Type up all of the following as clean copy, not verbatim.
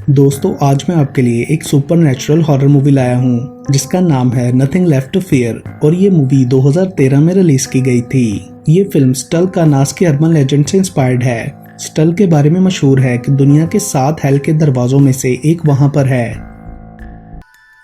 दोस्तों, आज मैं आपके लिए एक सुपरनैचुरल हॉरर मूवी लाया हूँ जिसका नाम है नथिंग लेफ्ट टू फियर और ये मूवी 2013 में रिलीज की गई थी। ये फिल्म स्टल कार्नास के अर्बन लेजेंड से इंस्पायर्ड है। स्टल के बारे में मशहूर है कि दुनिया के 7 हेल के दरवाजों में से एक वहां पर है।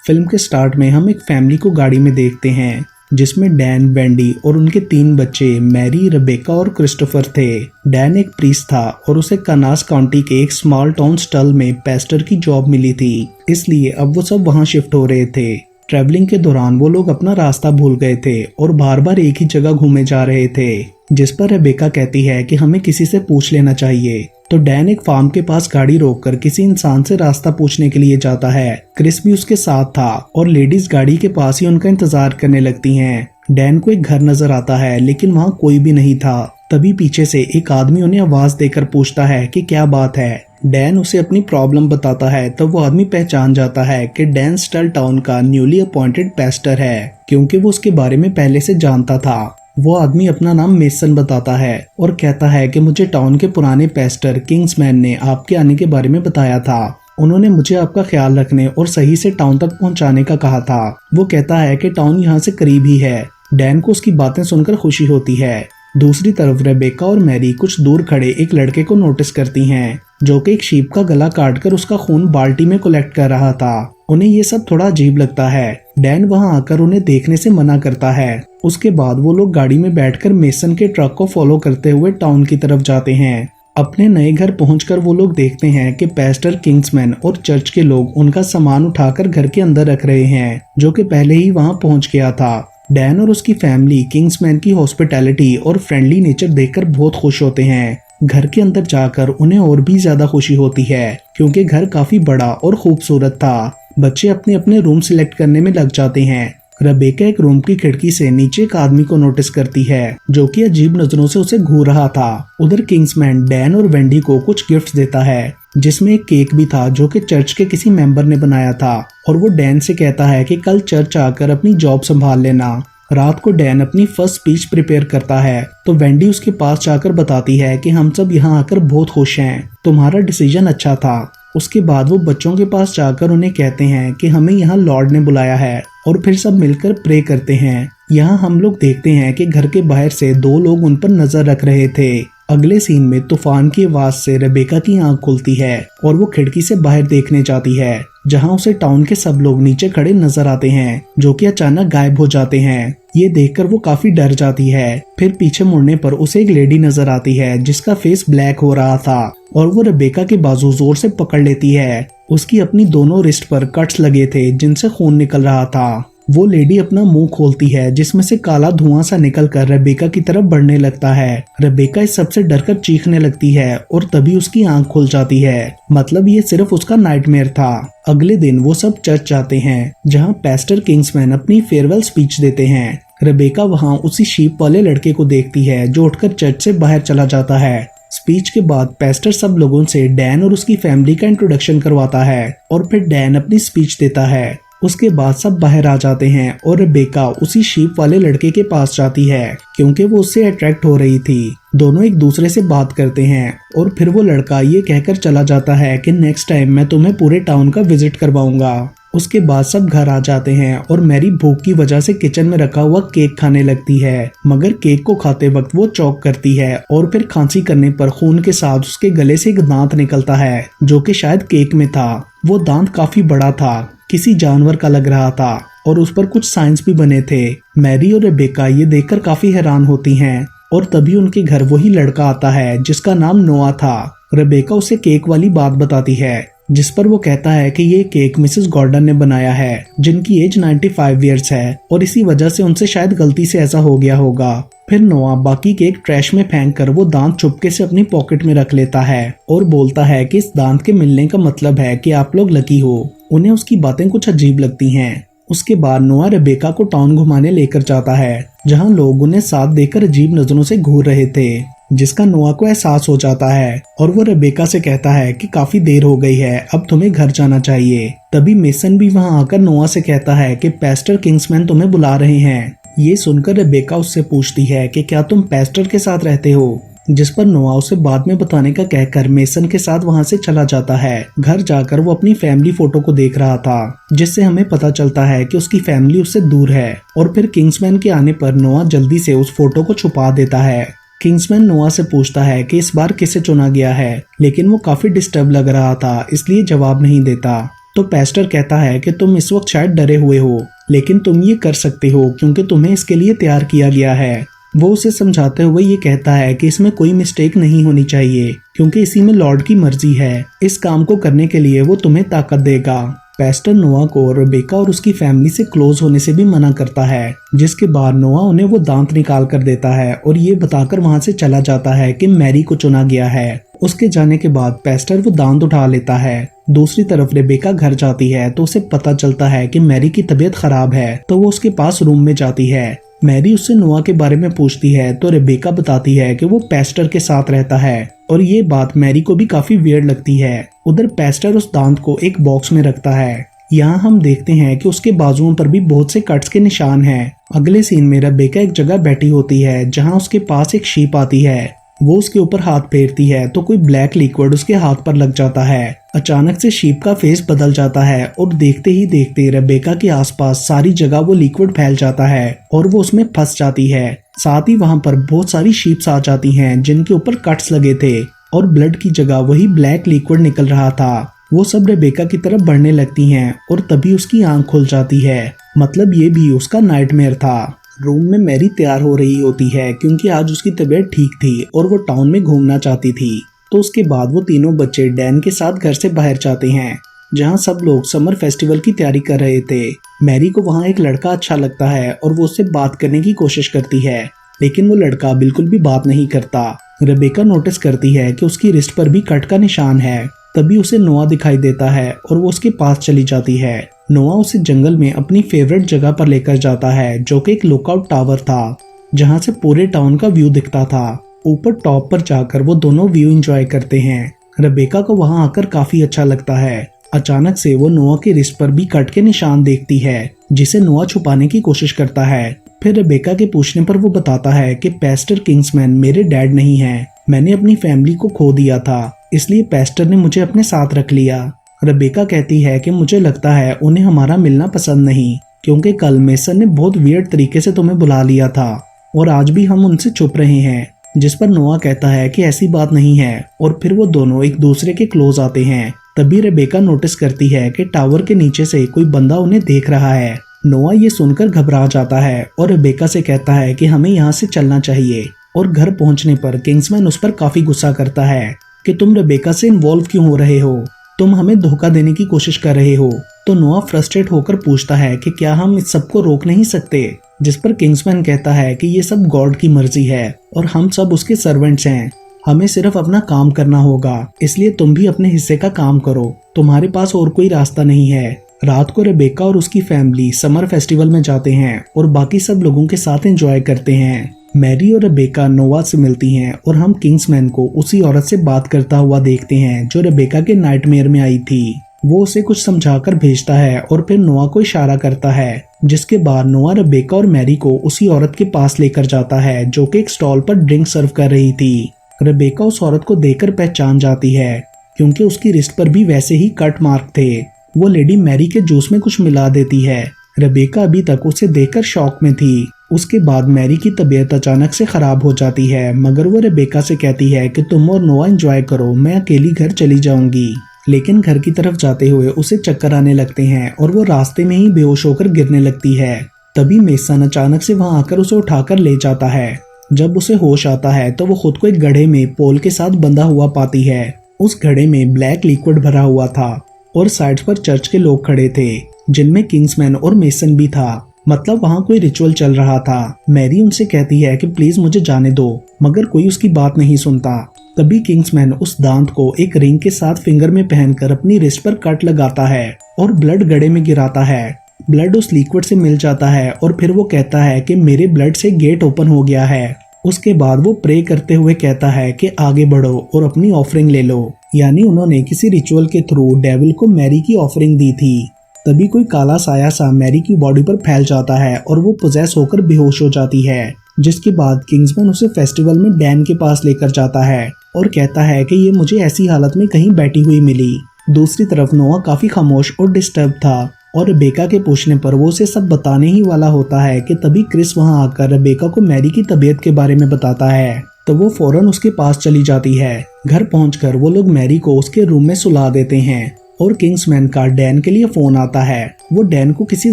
फिल्म के स्टार्ट में हम एक फैमिली को गाड़ी में देखते हैं जिसमें डैन, वेंडी और उनके 3 बच्चे मैरी, रेबेका और क्रिस्टोफर थे। डैन एक प्रीस्ट था और उसे कार्नास काउंटी के एक स्मॉल टाउन स्टल में पेस्टर की जॉब मिली थी, इसलिए अब वो सब वहां शिफ्ट हो रहे थे। ट्रैवलिंग के दौरान वो लोग अपना रास्ता भूल गए थे और बार बार एक ही जगह घूमे जा रहे थे, जिस पर रेबेका कहती है कि हमें किसी से पूछ लेना चाहिए। तो डैन एक फार्म के पास गाड़ी रोककर किसी इंसान से रास्ता पूछने के लिए जाता है। क्रिस भी उसके साथ था और लेडीज गाड़ी के पास ही उनका इंतजार करने लगती हैं। डैन को एक घर नजर आता है लेकिन वहाँ कोई भी नहीं था। तभी पीछे से एक आदमी उन्हें आवाज देकर पूछता है कि क्या बात है। डैन उसे अपनी प्रॉब्लम बताता है तब वो आदमी पहचान जाता है कि डैन स्टल टाउन का न्यूली अपॉइंटेड पेस्टर है, क्योंकि वो उसके बारे में पहले से जानता था। वो आदमी अपना नाम मेसन बताता है और कहता है कि मुझे टाउन के पुराने पेस्टर किंग्समैन ने आपके आने के बारे में बताया था। उन्होंने मुझे आपका ख्याल रखने और सही से टाउन तक पहुंचाने का कहा था। वो कहता है कि टाउन यहाँ से करीब ही है। डैन को उसकी बातें सुनकर खुशी होती है। दूसरी तरफ रेबेका और मैरी कुछ दूर खड़े एक लड़के को नोटिस करती हैं जो कि एक शीप का गला काटकर उसका खून बाल्टी में कलेक्ट कर रहा था। उन्हें ये सब थोड़ा अजीब लगता है। डैन वहां आकर उन्हें देखने से मना करता है। उसके बाद वो लोग गाड़ी में बैठकर मेसन के ट्रक को फॉलो करते हुए टाउन की तरफ जाते हैं। अपने नए घर पहुंचकर वो लोग देखते हैं कि पेस्टर, किंग्समैन और चर्च के लोग उनका सामान उठाकर घर के अंदर रख रहे हैं, जो कि पहले ही वहां पहुंच गया था। डैन और उसकी फैमिली किंग्समैन की हॉस्पिटैलिटी और फ्रेंडली नेचर देखकर बहुत खुश होते हैं। घर के अंदर जाकर उन्हें और भी ज्यादा खुशी होती है क्योंकि घर काफी बड़ा और खूबसूरत था। बच्चे अपने अपने रूम सिलेक्ट करने में लग जाते हैं। रेबेका एक रूम की खिड़की से नीचे एक आदमी को नोटिस करती है जो कि अजीब नजरों से उसे घूर रहा था। उधर किंग्समैन डैन और वेंडी को कुछ गिफ्ट देता है जिसमें एक केक भी था जो कि चर्च के किसी मेंबर ने बनाया था, और वो डैन से कहता है कि कल चर्च आकर अपनी जॉब संभाल लेना। रात को डैन अपनी फर्स्ट स्पीच प्रिपेयर करता है तो वेंडी उसके पास जाकर बताती है कि हम सब यहाँ आकर बहुत खुश हैं, तुम्हारा डिसीजन अच्छा था। उसके बाद वो बच्चों के पास जाकर उन्हें कहते हैं कि हमें यहाँ लॉर्ड ने बुलाया है और फिर सब मिलकर प्रे करते हैं। यहाँ हम लोग देखते हैं कि घर के बाहर से 2 लोग उन पर नजर रख रहे थे। अगले सीन में तूफान की आवाज से रेबेका की आंख खुलती है और वो खिड़की से बाहर देखने जाती है जहां उसे टाउन के सब लोग नीचे खड़े नजर आते हैं जो कि अचानक गायब हो जाते हैं। ये देखकर वो काफी डर जाती है। फिर पीछे मुड़ने पर उसे एक लेडी नजर आती है जिसका फेस ब्लैक हो रहा था और वो रेबेका के बाजू जोर से पकड़ लेती है। उसकी अपनी दोनों रिस्ट पर कट्स लगे थे जिनसे खून निकल रहा था। वो लेडी अपना मुंह खोलती है जिसमें से काला धुआं सा निकलकर रेबेका की तरफ बढ़ने लगता है। रेबेका इस सबसे डरकर चीखने लगती है और तभी उसकी आंख खुल जाती है। मतलब ये सिर्फ उसका नाइटमेयर था। अगले दिन वो सब चर्च जाते हैं जहां पेस्टर किंग्समैन अपनी फेयरवेल स्पीच देते हैं। रेबेका वहां उसी शीप वाले लड़के को देखती है जो उठकर चर्च से बाहर चला जाता है। स्पीच के बाद पेस्टर सब लोगों से डैन और उसकी फैमिली का इंट्रोडक्शन करवाता है और फिर डैन अपनी स्पीच देता है। उसके बाद सब बाहर आ जाते हैं और रेबेका उसी शीप वाले लड़के के पास जाती है क्योंकि वो उससे अट्रैक्ट हो रही थी। दोनों एक दूसरे से बात करते हैं और फिर वो लड़का ये कहकर चला जाता है कि नेक्स्ट टाइम मैं तुम्हें पूरे टाउन का विजिट करवाऊंगा। उसके बाद सब घर आ जाते हैं और मैरी भूख की वजह से किचन में रखा हुआ केक खाने लगती है, मगर केक को खाते वक्त वो चौक करती है और फिर खांसी करने पर खून के साथ उसके गले से एक दांत निकलता है जो कि शायद केक में था। वो दांत काफी बड़ा था, किसी जानवर का लग रहा था और उस पर कुछ साइंस भी बने थे। मैरी और रेबेका ये देखकर काफी हैरान होती हैं और तभी उनके घर वही लड़का आता है जिसका नाम नोआ था। रेबेका उसे केक वाली बात बताती है जिस पर वो कहता है कि ये केक मिसेस गॉर्डन ने बनाया है जिनकी एज 95 इयर्स है और इसी वजह से उनसे शायद गलती से ऐसा हो गया होगा। फिर नोआ बाकी केक ट्रैश में फेंक कर वो दांत चुपके से अपनी पॉकेट में रख लेता है और बोलता है कि इस दांत के मिलने का मतलब है कि आप लोग लकी हो। उन्हें उसकी बातें कुछ अजीब लगती हैं। उसके बाद नोआ रेबेका को टाउन घुमाने लेकर जाता है जहां लोग उन्हें साथ देकर अजीब नजरों से घूर रहे थे, जिसका नोआ को एहसास हो जाता है और वो रेबेका से कहता है कि काफी देर हो गई है, अब तुम्हें घर जाना चाहिए। तभी मेसन भी वहां आकर नोआ से कहता है कि पेस्टर किंग्समैन तुम्हें बुला रहे हैं। ये सुनकर रेबेका उससे पूछती है कि क्या तुम पेस्टर के साथ रहते हो। जिस पर नोआ उसे बाद में बताने का कहकर मेसन के साथ वहां से चला जाता है। घर जाकर वो अपनी फैमिली फोटो को देख रहा था, जिससे हमें पता चलता है कि उसकी फैमिली उससे दूर है। और फिर किंग्समैन के आने पर नोआ जल्दी से उस फोटो को छुपा देता है। किंग्समैन नोआ से पूछता है कि इस बार किसे चुना गया है, लेकिन वो काफी डिस्टर्ब लग रहा था, इसलिए जवाब नहीं देता। तो पेस्टर कहता है कि तुम इस वक्त शायद डरे हुए हो, लेकिन तुम ये कर सकते हो क्योंकि तुम्हें इसके लिए तैयार किया गया है। वो उसे समझाते हुए ये कहता है कि इसमें कोई मिस्टेक नहीं होनी चाहिए, क्योंकि इसी में लॉर्ड की मर्जी है। इस काम को करने के लिए वो तुम्हें ताकत देगा। पेस्टर नोआ को रेबेका और उसकी फैमिली से क्लोज होने से भी मना करता है, जिसके बाद नोआ उन्हें वो दांत निकाल कर देता है और ये बताकर वहां से चला जाता है कि मैरी को चुना गया है। उसके जाने के बाद पेस्टर वो दांत उठा लेता है। दूसरी तरफ रेबेका घर जाती है तो उसे पता चलता है कि मैरी की तबीयत खराब है, तो वो उसके पास रूम में जाती है। मैरी उससे नोआ के बारे में पूछती है तो रेबेका बताती है कि वो पेस्टर के साथ रहता है, और ये बात मैरी को भी काफी वियर्ड लगती है। उधर पेस्टर उस दांत को एक बॉक्स में रखता है। यहाँ हम देखते हैं कि उसके बाजुओं पर भी बहुत से कट्स के निशान हैं। अगले सीन में रेबेका एक जगह बैठी होती है जहाँ उसके पास एक शीप आती है। वो उसके ऊपर हाथ फेरती है तो कोई ब्लैक लिक्विड उसके हाथ पर लग जाता है। अचानक से शीप का फेस बदल जाता है और देखते ही देखते रेबेका के आसपास सारी जगह वो लिक्विड फैल जाता है और वो उसमें फंस जाती है। साथ ही वहां पर बहुत सारी शीप्स आ जाती हैं जिनके ऊपर कट्स लगे थे, और ब्लड की जगह वही ब्लैक लिक्विड निकल रहा था। वो सब रेबेका की तरफ बढ़ने लगती हैं और तभी उसकी आंख खुल जाती है। मतलब ये भी उसका नाइटमेयर था। रूम में मैरी तैयार हो रही होती है क्योंकि आज उसकी तबीयत ठीक थी और वो टाउन में घूमना चाहती थी। तो उसके बाद वो तीनों बच्चे डैन के साथ घर से बाहर जाते हैं, जहाँ सब लोग समर फेस्टिवल की तैयारी कर रहे थे। मैरी को वहाँ एक लड़का अच्छा लगता है और वो उससे बात करने की कोशिश करती है, लेकिन वो लड़का बिल्कुल भी बात नहीं करता। रेबेका नोटिस करती है कि उसकी रिस्ट पर भी कट का निशान है। तभी उसे नोआ दिखाई देता है और वो उसके पास चली जाती है। नोआ उसे जंगल में अपनी फेवरेट जगह पर लेकर जाता है, जो कि एक लुकआउट टावर था, जहां से पूरे टाउन का व्यू दिखता था। ऊपर टॉप पर जाकर वो दोनों व्यू एंजॉय करते हैं। रेबेका को वहां आकर काफी अच्छा लगता है। अचानक से वो नोआ की रिस्ट पर भी कट के निशान देखती है, जिसे नोआ छुपाने की कोशिश करता है। फिर रेबेका के पूछने पर वो बताता है कि पेस्टर किंग्समैन मेरे डैड नहीं है, मैंने अपनी फैमिली को खो दिया था, इसलिए पेस्टर ने मुझे अपने साथ रख लिया। रेबेका कहती है कि मुझे लगता है उन्हें हमारा मिलना पसंद नहीं, क्योंकि कल मेसन ने बहुत वियर्ड तरीके से तुम्हें बुला लिया था और आज भी हम उनसे छुप रहे हैं। जिस पर नोआ कहता है कि ऐसी बात नहीं है, और फिर वो दोनों एक दूसरे के क्लोज आते हैं। तभी रेबेका नोटिस करती है कि टावर के नीचे से कोई बंदा उन्हें देख रहा है। नोआ ये सुनकर घबरा जाता है और रेबेका से कहता है कि हमें यहाँ से चलना चाहिए। और घर पहुंचने पर किंग्समैन उस पर काफी गुस्सा करता है कि तुम रेबेका से इन्वॉल्व क्यों हो रहे हो, तुम हमें धोखा देने की कोशिश कर रहे हो। तो नोआ फ्रस्ट्रेट होकर पूछता है कि क्या हम इस सब को रोक नहीं सकते, जिस पर किंग्समैन कहता है कि ये सब गॉड की मर्जी है और हम सब उसके सर्वेंट्स हैं, हमें सिर्फ अपना काम करना होगा, इसलिए तुम भी अपने हिस्से का काम करो, तुम्हारे पास और कोई रास्ता नहीं है। रात को रेबेका और उसकी फैमिली समर फेस्टिवल में जाते हैं और बाकी सब लोगों के साथ एंजॉय करते हैं। मैरी और रेबेका नोआ से मिलती हैं और हम किंग्समैन को उसी औरत से बात करता हुआ देखते हैं जो रेबेका के नाइटमेयर में आई थी। वो उसे कुछ समझाकर भेजता है और फिर नोआ को इशारा करता है, जिसके बाद नोआ रेबेका और मैरी को उसी औरत के पास लेकर जाता है जो कि एक स्टॉल पर ड्रिंक सर्व कर रही थी। रेबेका उस औरत को देखकर पहचान जाती है, क्योंकि उसकी रिस्ट पर भी वैसे ही कट मार्क थे। वो लेडी मैरी के जूस में कुछ मिला देती है। रेबेका अभी तक उसे देखकर शॉक में थी। उसके बाद मैरी की तबीयत अचानक से खराब हो जाती है, मगर वो रेबेका से कहती है कि तुम और नोआ एंजॉय करो, मैं अकेली घर चली जाऊंगी। लेकिन घर की तरफ जाते हुए उसे चक्कर आने लगते हैं और वो रास्ते में ही बेहोश होकर गिरने लगती है। तभी मेसन अचानक से वहां आकर उसे उठाकर ले जाता है। जब उसे होश आता है तो वो खुद को एक घड़े में पोल के साथ बंधा हुआ पाती है। उस घड़े में ब्लैक लिक्विड भरा हुआ था और साइड पर चर्च के लोग खड़े थे, जिनमें किंग्समैन और मेसन भी था। मतलब वहाँ कोई रिचुअल चल रहा था। मैरी उनसे कहती है कि प्लीज मुझे जाने दो, मगर कोई उसकी बात नहीं सुनता। तभी किंग्समैन उस दांत को एक रिंग के साथ फिंगर में पहनकर अपनी रिस्ट पर कट लगाता है और ब्लड गड़े में गिराता है। ब्लड उस लिक्विड से मिल जाता है और फिर वो कहता है कि मेरे ब्लड से गेट ओपन हो गया है। उसके बाद वो प्रे करते हुए कहता है कि आगे बढ़ो और अपनी ऑफरिंग ले लो। यानी उन्होंने किसी रिचुअल के थ्रू डेविल को मैरी की ऑफरिंग दी थी। तभी कोई काला साया सा मैरी की बॉडी पर फैल जाता है और वो पोजेस होकर बेहोश हो जाती है। जिसके बाद किंग्समैन उसे फेस्टिवल में डैन के पास लेकर जाता है और कहता है कि ये मुझे ऐसी हालत में कहीं बैठी हुई मिली। दूसरी तरफ नोआ काफी खामोश और डिस्टर्ब था और रेबेका के पूछने पर वो उसे सब बताने ही वाला होता है कि तभी क्रिस वहां आकर रेबेका को मैरी की तबीयत के बारे में बताता है। तो वो फौरन उसके पास चली जाती है। घर पहुंचकर वो लोग मैरी को उसके रूम में सुला देते हैं और किंग्समैन का डैन के लिए फोन आता है। वो डैन को किसी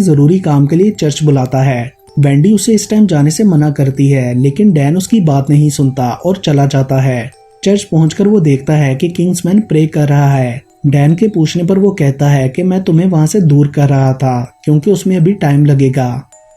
जरूरी काम के लिए चर्च बुलाता है। वेंडी उसे इस टाइम जाने से मना करती है, लेकिन डैन उसकी बात नहीं सुनता और चला जाता है। चर्च पहुंचकर वो देखता है कि किंग्समैन प्रे कर रहा है। डैन के पूछने पर वो कहता है कि मैं तुम्हें वहां से दूर कर रहा था क्योंकि उसमें अभी टाइम लगेगा।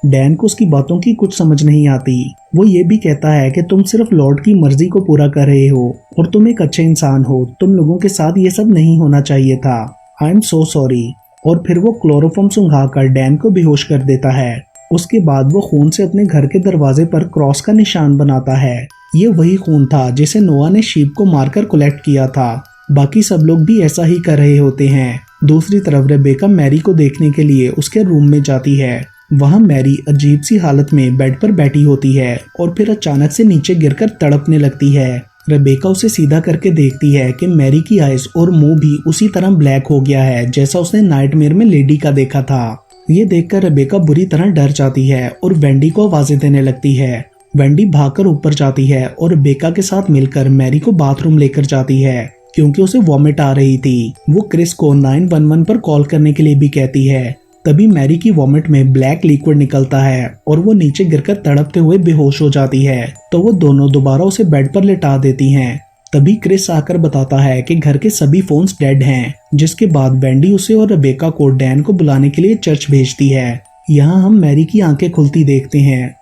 डैन को उसकी बातों की कुछ समझ नहीं आती। वो ये भी कहता है कि तुम सिर्फ लॉर्ड की मर्जी को पूरा कर रहे हो और तुम एक अच्छे इंसान हो, तुम लोगों के साथ ये सब नहीं होना चाहिए था। I am so sorry. और फिर वो क्लोरोफॉर्म सुंघाकर डैन को बेहोश कर देता है। उसके बाद वो खून से अपने घर के दरवाजे पर क्रॉस का निशान बनाता है। ये वही खून था जिसे नोआ ने शीप को मारकर कलेक्ट किया था। बाकी सब लोग भी ऐसा ही कर रहे होते हैं। दूसरी तरफ रेबेका मैरी को देखने के लिए उसके रूम में जाती है। वहां मैरी अजीब सी हालत में बेड पर बैठी होती है और फिर अचानक से नीचे गिरकर तड़पने लगती है। रेबेका उसे सीधा करके देखती है कि मैरी की आइज और मुंह भी उसी तरह ब्लैक हो गया है जैसा उसने नाइटमेयर में लेडी का देखा था। ये देखकर रेबेका बुरी तरह डर जाती है और वेंडी को आवाजें देने लगती है। वेंडी भागकर ऊपर जाती है और रेबेका के साथ मिलकर मैरी को बाथरूम लेकर जाती है क्योंकि उसे वॉमिट आ रही थी। वो क्रिस को 911 पर कॉल करने के लिए भी कहती है। तभी मैरी की वॉमिट में ब्लैक लिक्विड निकलता है और वो नीचे गिरकर तड़पते हुए बेहोश हो जाती है। तो वो दोनों दोबारा उसे बेड पर लेटा देती हैं। तभी क्रिस आकर बताता है कि घर के सभी फोन्स डेड हैं। जिसके बाद वेंडी उसे और रेबेका को डैन को बुलाने के लिए चर्च भेजती है। यहाँ हम मैरी की आंखें खुलती देखते हैं।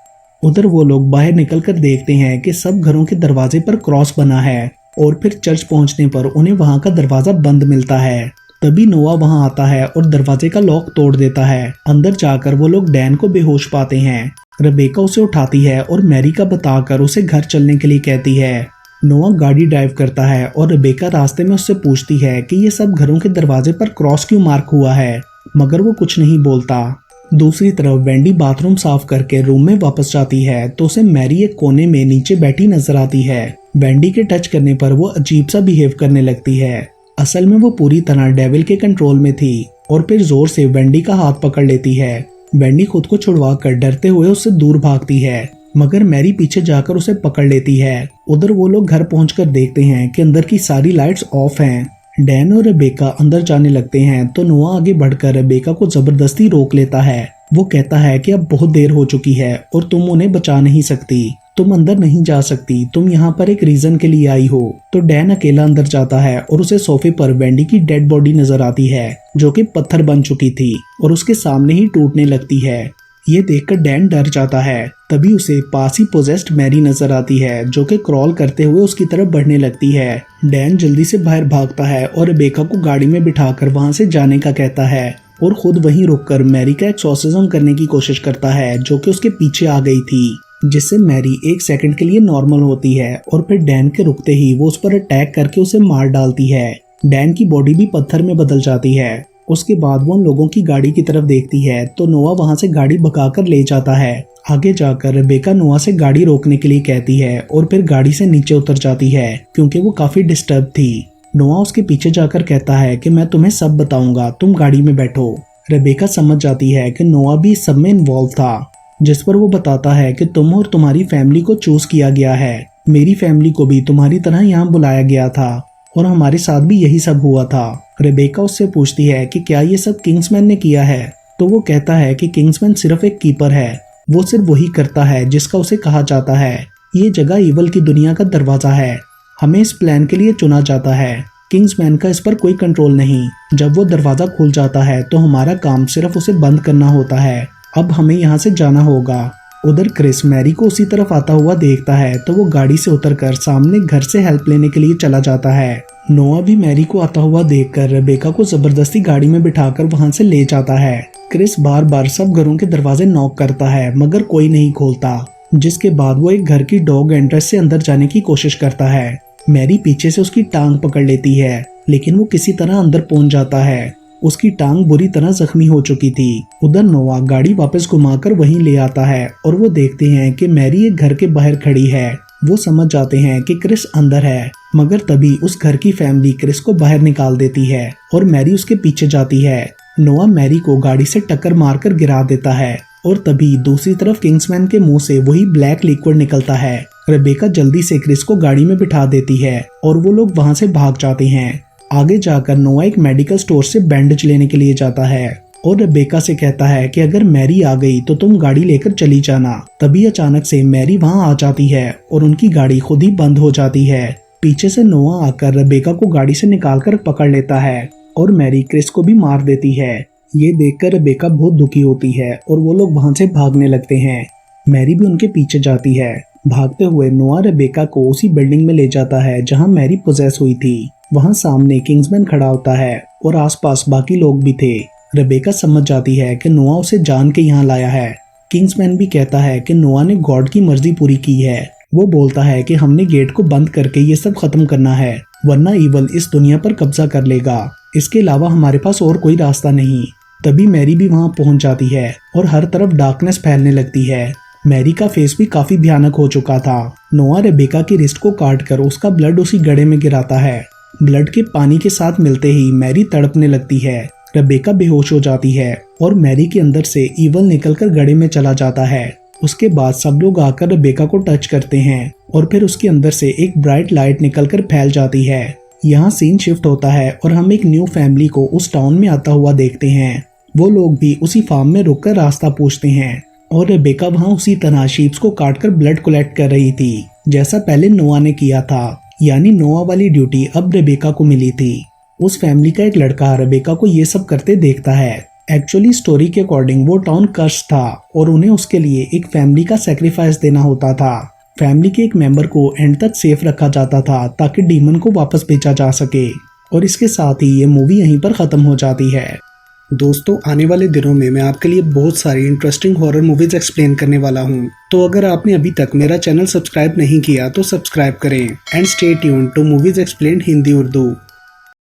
उधर वो लोग बाहर निकलकर देखते हैं कि सब घरों के दरवाजे पर क्रॉस बना है और फिर चर्च पहुंचने पर उन्हें वहां का दरवाजा बंद मिलता है। तभी नोआ वहां आता है और दरवाजे का लॉक तोड़ देता है। अंदर जाकर वो लोग डैन को बेहोश पाते हैं। रेबेका उसे उठाती है और मैरी का बताकर उसे घर चलने के लिए कहती है। नोआ गाड़ी ड्राइव करता है और रेबेका रास्ते में उससे पूछती है कि ये सब घरों के दरवाजे पर क्रॉस क्यों मार्क हुआ है, मगर वो कुछ नहीं बोलता। दूसरी तरफ वेंडी बाथरूम साफ करके रूम में वापस जाती है तो उसे मैरी एक कोने में नीचे बैठी नजर आती है। वेंडी के टच करने पर वो अजीब सा बिहेव करने लगती है। असल में वो पूरी तरह डेविल के कंट्रोल में थी और फिर जोर से वेंडी का हाथ पकड़ लेती है। वेंडी खुद को छुड़वा कर डरते हुए उससे दूर भागती है, मगर मैरी पीछे जाकर उसे पकड़ लेती है। उधर वो लोग घर पहुंचकर देखते हैं कि अंदर की सारी लाइट्स ऑफ हैं। डैन और रेबेका अंदर जाने लगते हैं तो नोआ आगे बढ़कर रेबेका को जबरदस्ती रोक लेता है। वो कहता है कि अब बहुत देर हो चुकी है और तुम उन्हें बचा नहीं सकती, तुम अंदर नहीं जा सकती, तुम यहाँ पर एक रीजन के लिए आई हो। तो डैन अकेला अंदर जाता है और उसे सोफे पर वेंडी की डेड बॉडी नजर आती है जो कि पत्थर बन चुकी थी और उसके सामने ही टूटने लगती है। ये देखकर डैन डर जाता है। तभी उसे पास ही पोजेस्ड मैरी नजर आती है जो कि क्रॉल करते हुए उसकी तरफ बढ़ने लगती है। डैन जल्दी से बाहर भागता है और रेबेका को गाड़ी में बिठाकर वहां से जाने का कहता है और खुद वहीं रुककर मैरी का एक्सॉर्सिज्म करने की कोशिश करता है जो कि उसके पीछे आ गई थी, जिससे मैरी एक सेकंड के लिए नॉर्मल होती है और फिर डैन के रुकते ही वो उस पर अटैक करके उसे मार डालती है। डैन की बॉडी भी पत्थर में बदल जाती है। उसके बाद वो उन लोगों की गाड़ी की तरफ देखती है तो नोआ वहां से गाड़ी भगाकर ले जाता है। आगे जाकर रेबेका नोआ से गाड़ी रोकने के लिए कहती है और फिर गाड़ी से नीचे उतर जाती है क्योंकि वो काफी डिस्टर्ब थी। नोआ उसके पीछे जाकर कहता है कि मैं तुम्हें सब बताऊंगा, तुम गाड़ी में बैठो। रेबेका समझ जाती है कि नोआ भी इस सब में इन्वॉल्व था, जिस पर वो बताता है कि तुम और तुम्हारी फैमिली को चूज किया गया है, मेरी फैमिली को भी तुम्हारी तरह यहाँ बुलाया गया था और हमारे साथ भी यही सब हुआ था। रेबेका उससे पूछती है कि क्या ये सब किंग्समैन ने किया है, तो वो कहता है कि किंग्समैन सिर्फ एक कीपर है, वो सिर्फ वही करता है जिसका उसे कहा जाता है। ये जगह ईवल की दुनिया का दरवाजा है, हमें इस प्लान के लिए चुना जाता है। किंग्समैन का इस पर कोई कंट्रोल नहीं। जब वो दरवाजा खुल जाता है तो हमारा काम सिर्फ उसे बंद करना होता है। अब हमें यहाँ से जाना होगा। उधर क्रिस मैरी को उसी तरफ आता हुआ देखता है तो वो गाड़ी से उतरकर सामने घर से हेल्प लेने के लिए चला जाता है। नोआ भी मैरी को आता हुआ देखकर रेबेका को जबरदस्ती गाड़ी में बिठाकर वहां से ले जाता है। क्रिस बार बार सब घरों के दरवाजे नॉक करता है मगर कोई नहीं खोलता, जिसके बाद वो एक घर की डॉग एंट्रेंस से अंदर जाने की कोशिश करता है। मैरी पीछे से उसकी टांग पकड़ लेती है लेकिन वो किसी तरह अंदर पहुंच जाता है। उसकी टांग बुरी तरह जख्मी हो चुकी थी। उधर नोआ गाड़ी वापस घुमाकर वहीं ले आता है और वो देखते हैं कि मैरी एक घर के बाहर खड़ी है। वो समझ जाते हैं कि क्रिस अंदर है, मगर तभी उस घर की फैमिली क्रिस को बाहर निकाल देती है और मैरी उसके पीछे जाती है। नोआ मैरी को गाड़ी से टक्कर मारकर गिरा देता है और तभी दूसरी तरफ किंग्समैन के मुंह से वही ब्लैक लिक्विड निकलता है। रेबेका जल्दी से क्रिस को गाड़ी में बिठा देती है और वो लोग वहां से भाग जाते हैं। आगे जाकर नोआ एक मेडिकल स्टोर से बैंडेज लेने के लिए जाता है और रेबेका से कहता है कि अगर मैरी आ गई तो तुम गाड़ी लेकर चली जाना। तभी अचानक से मैरी वहां आ जाती है और उनकी गाड़ी खुद ही बंद हो जाती है। पीछे से नोआ आकर रेबेका को गाड़ी से निकालकर पकड़ लेता है और मैरी क्रिस को भी मार देती है। ये देखकर रेबेका बहुत दुखी होती है और वो लोग वहां से भागने लगते हैं। मैरी भी उनके पीछे जाती है। भागते हुए नोआ रेबेका को उसी बिल्डिंग में ले जाता है जहां मैरी पोजेस हुई थी। वहां सामने किंग्समैन खड़ा होता है और आसपास बाकी लोग भी थे। रेबेका समझ जाती है कि नोआ उसे जान के यहाँ लाया है। किंग्समैन भी कहता है कि नोआ ने गॉड की मर्जी पूरी की है। वो बोलता है कि हमने गेट को बंद करके ये सब खत्म करना है, वरना ईवल इस दुनिया पर कब्जा कर लेगा। इसके अलावा हमारे पास और कोई रास्ता नहीं। तभी मैरी भी वहां पहुंच जाती है और हर तरफ डार्कनेस फैलने लगती है। मैरी का फेस भी काफी भयानक हो चुका था। नोआ रेबेका की रिस्ट को काटकर उसका ब्लड उसी गड्ढे में गिराता है। ब्लड के पानी के साथ मिलते ही मैरी तड़पने लगती है। रेबेका बेहोश हो जाती है और मैरी के अंदर से ईवल निकलकर गड्ढे में चला जाता है। उसके बाद सब लोग आकर रेबेका को टच करते हैं और फिर उसके अंदर से एक ब्राइट लाइट निकलकर फैल जाती है। यहाँ सीन शिफ्ट होता है और हम एक न्यू फैमिली को उस टाउन में आता हुआ देखते हैं। वो लोग भी उसी फार्म में रुककर रास्ता पूछते हैं और रेबेका वहाँ उसी तरह शीप्स को काटकर ब्लड कलेक्ट कर रही थी जैसा पहले नोआ ने किया था। यानी नोआ वाली ड्यूटी अब रेबेका को मिली थी। उस फैमिली का एक लड़का रेबेका को ये सब करते देखता है। एक्चुअली स्टोरी के अकॉर्डिंग वो टाउन कर्स था और उन्हें उसके लिए एक फैमिली का सेक्रीफाइस देना होता था। फैमिली के एक मेंबर को एंड तक सेफ रखा जाता था ताकि डीमन को वापस भेजा जा सके। और इसके साथ ही ये मूवी यहीं पर खत्म हो जाती है। दोस्तों, आने वाले दिनों में मैं आपके लिए बहुत सारी इंटरेस्टिंग हॉरर मूवीज एक्सप्लेन करने वाला हूं, तो अगर आपने अभी तक मेरा चैनल सब्सक्राइब नहीं किया तो सब्सक्राइब करें and stay tuned to movies explained Hindi Urdu.